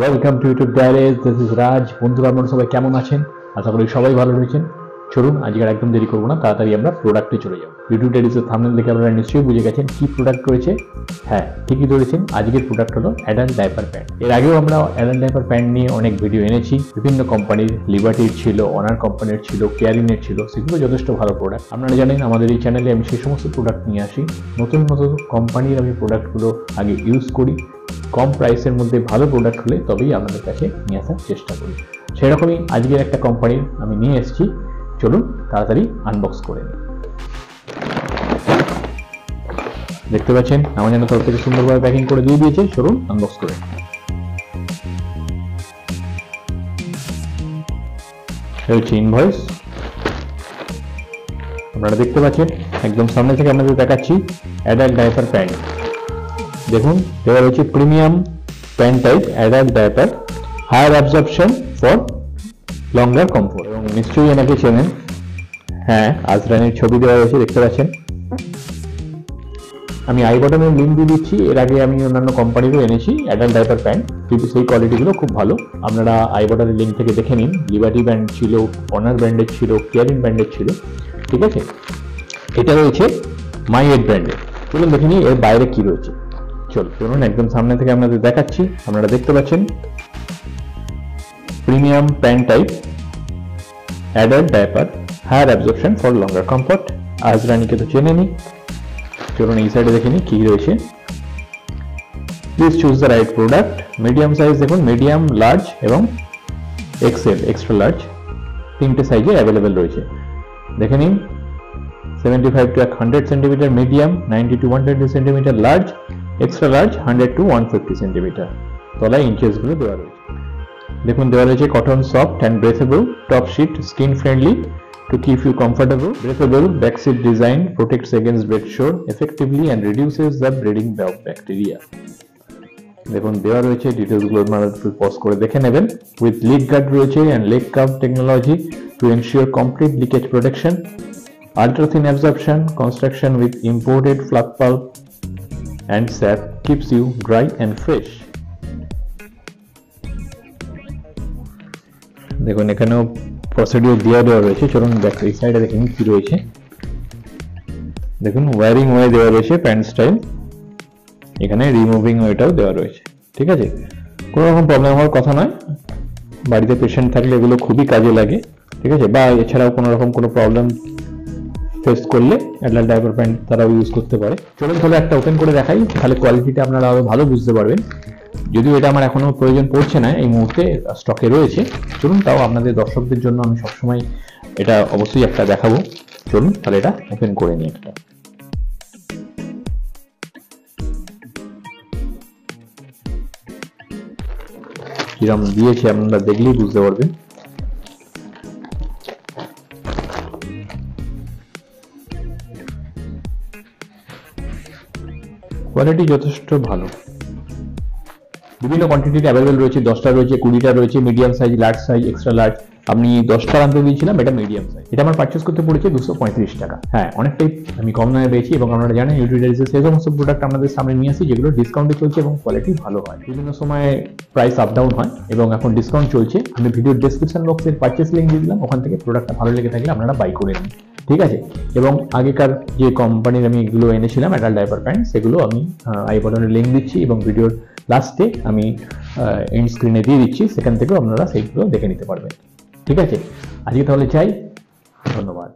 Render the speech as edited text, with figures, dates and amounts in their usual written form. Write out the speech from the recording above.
Welcome to YouTube diaries. This is Raj. বন্ধুরা আপনারা সবাই কেমন আছেন? আশা করি সবাই ভালো রয়েছেন। চলুন আজকে আর একদম দেরি করবো না, তাড়াতাড়ি আমরা প্রোডাক্টে চলে যাব। ইউটিউব ডায়ারিজের থাম্বনেল দেখে আপনারা নিশ্চয়ই বুঝে গেছেন কি প্রোডাক্ট রয়েছে। হ্যাঁ, ঠিকই ধরেছেন, আজকের প্রোডাক্ট হলো অ্যাডাল্ট ডাইপার প্যান্ট। এর আগেও আমরা অ্যাডাল্ট ডাইপার প্যান্ট নিয়ে অনেক ভিডিও এনেছি। বিভিন্ন কোম্পানির, লিবার্টির ছিল, অনার কোম্পানির ছিল, কেয়ারিনের ছিল, সেগুলো যথেষ্ট ভালো প্রোডাক্ট। আপনারা জানেন আমাদের এই চ্যানেলে আমি সেই সমস্ত প্রোডাক্ট নিয়ে আসি। নতুন নতুন কোম্পানির আমি প্রোডাক্টগুলো আগে ইউজ করি, কম প্রাইসের মধ্যে ভালো প্রোডাক্ট হলে তবেই আপনাদের কাছে নিয়ে আসার চেষ্টা করি। সেরকমই আজকের একটা কোম্পানির আমি নিয়ে এসেছি। চলুন তাড়াতাড়ি আনবক্স করে নিই। দেখতে পাচ্ছেন আমার জন্য তরফ থেকে সুন্দরভাবে প্যাকিং করে দিয়ে দিয়েছে। চলুন আনবক্স করে এই হচ্ছে ইনভয়েস। আপনারা দেখতে পাচ্ছেন একদম সামনে থেকে আপনাদের দেখাচ্ছি অ্যাডাল্ট ডাইপার প্যান্ট। দেখুন দেওয়া রয়েছে premium pant type adult diaper, higher absorption for longer comfort. এবং নিশ্চয়ই এনাকে চেনেন। হ্যাঁ, আজরানের ছবি দেওয়া রয়েছে, দেখতে পাচ্ছেন। আমি আই বটনের লিঙ্ক দিয়ে দিচ্ছি। এর আগে আমি অন্যান্য কোম্পানিরও এনেছি অ্যাডাল্ট ডাইপার প্যান্ট, কিন্তু সেই কোয়ালিটিগুলো খুব ভালো। আপনারা আই বটনের লিঙ্ক থেকে দেখে নিন। লিবার্টি ব্র্যান্ড ছিল, অনার ব্র্যান্ডের ছিল, কেয়ারিন ব্র্যান্ডের ছিল, ঠিক আছে। এটা রয়েছে মাইয়েড ব্র্যান্ডের। চলুন দেখে নিই এর বাইরে কি রয়েছে। চলুন একদম সামনে থেকে আপনাদের দেখাচ্ছি। আপনারা দেখতে পাচ্ছেন premium pant type adult diaper, higher absorption for longer comfort. আজরানিকে তো চেনে নি। চলুন এই সাইডে দেখে নিই কি রয়েছে। Please choose the right product. Medium size দেখুন, মিডিয়াম, লার্জ এবং এক্সেল, এক্সট্রা লার্জ, তিনটে সাইজে অ্যাভেলেবেল রয়েছে। দেখে নিন 75 to 100 centimetre medium, 90 to 120 centimetre large, extra large 100 to 150 centimetre. তলায় ইঞ্চেসগুলো দেওয়া রয়েছে। দেখুন দেওয়া রয়েছে cotton soft and breathable top sheet, skin friendly to keep you comfortable. Breathable backseat design protects against bed sore effectively and reduces the breeding of bacteria. দেখুন দেওয়া রয়েছে, ডিটেলসগুলো আপনারা একটু পজ করে দেখে নেবেন। উইথ লিগ গার্ড রয়েছে and leg cup technology to ensure complete leakage protection, ultra thin absorption, construction with imported fluff pulp and sap keeps you dry and fresh. দেখুন এখানেও প্রসিডিউর দেওয়া রয়েছে। চলুন ব্যাক এই সাইডে দেখুন কি রয়েছে। দেখুন ওয়্যারিং ওয়ে দেওয়া রয়েছে, প্যান্ট স্টাইল। এখানে রিমুভিং ওয়েটাও দেওয়া রয়েছে, ঠিক আছে। কোনো রকম প্রবলেম হওয়ার কথা নয়। বাড়িতে পেশেন্ট থাকলে এগুলো খুবই কাজে লাগে, ঠিক আছে। বা এছাড়াও কোনো রকম কোনো প্রবলেম ফেস করলে অ্যাডাল্ট ডাইপার প্যান্ট তারাও ইউজ করতে পারে। চলুন তাহলে একটা ওপেন করে দেখাই, তাহলে কোয়ালিটিটা আপনারা আরো ভালো বুঝতে পারবেন। যদিও এটা আমার এখনো প্রয়োজন পড়ছে না, এই মুহূর্তে স্টকে রয়েছে। চলুন তাও আপনাদের দর্শকদের জন্য আমি সবসময় এটা অবশ্যই একটা দেখাবো। চলুন তাহলে এটা ওপেন করে নিই একটা। কিরম দিয়েছে আপনারা দেখলেই বুঝতে পারবেন। কোয়ালিটি যথেষ্ট ভালো। বিভিন্ন কোয়ান্টিটিতে অ্যাভেলেবেল রয়েছে। 10টা রয়েছে, 20টা রয়েছে, medium size, large size, extra large. আমি 10টা আনতে দিয়েছিলাম, এটা মিডিয়াম সাইজ। এটা আমার পারচেস করতে পড়েছে 235 টাকা। হ্যাঁ, অনেকটাই আমি কম দামে পেয়েছি। এবং আপনারা জানেন ইউটিউব ডায়ারিজে সেই সমস্ত প্রোডাক্ট আপনাদের সামনে নিয়ে আসি যেগুলো ডিসকাউন্টে চলছে এবং কোয়ালিটি ভালো হয়। বিভিন্ন সময় প্রাইস আপ ডাউন হয় এবং এখন ডিসকাউন্ট চলছে। আমি ভিডিওর ডেসক্রিপশন বক্সের পারচেস লিঙ্ক দিয়ে দিলাম, ওখান থেকে প্রোডাক্টটা ভালো লেগে থাকলে আপনারা বাই করে নিন, ঠিক আছে। এবং আগেকার যে কোম্পানির আমি এগুলো এনেছিলাম অ্যাডাল্ট ডাইপার প্যান্ট, সেগুলো আমি আই বটনের লিঙ্ক দিচ্ছি এবং ভিডিওর লাস্টে আমি এন্ড স্ক্রিনে দিয়ে দিচ্ছি, সেখান থেকেও আপনারা সেইগুলো দেখে নিতে পারবেন, ঠিক আছে। আজকে তাহলে চাই, ধন্যবাদ।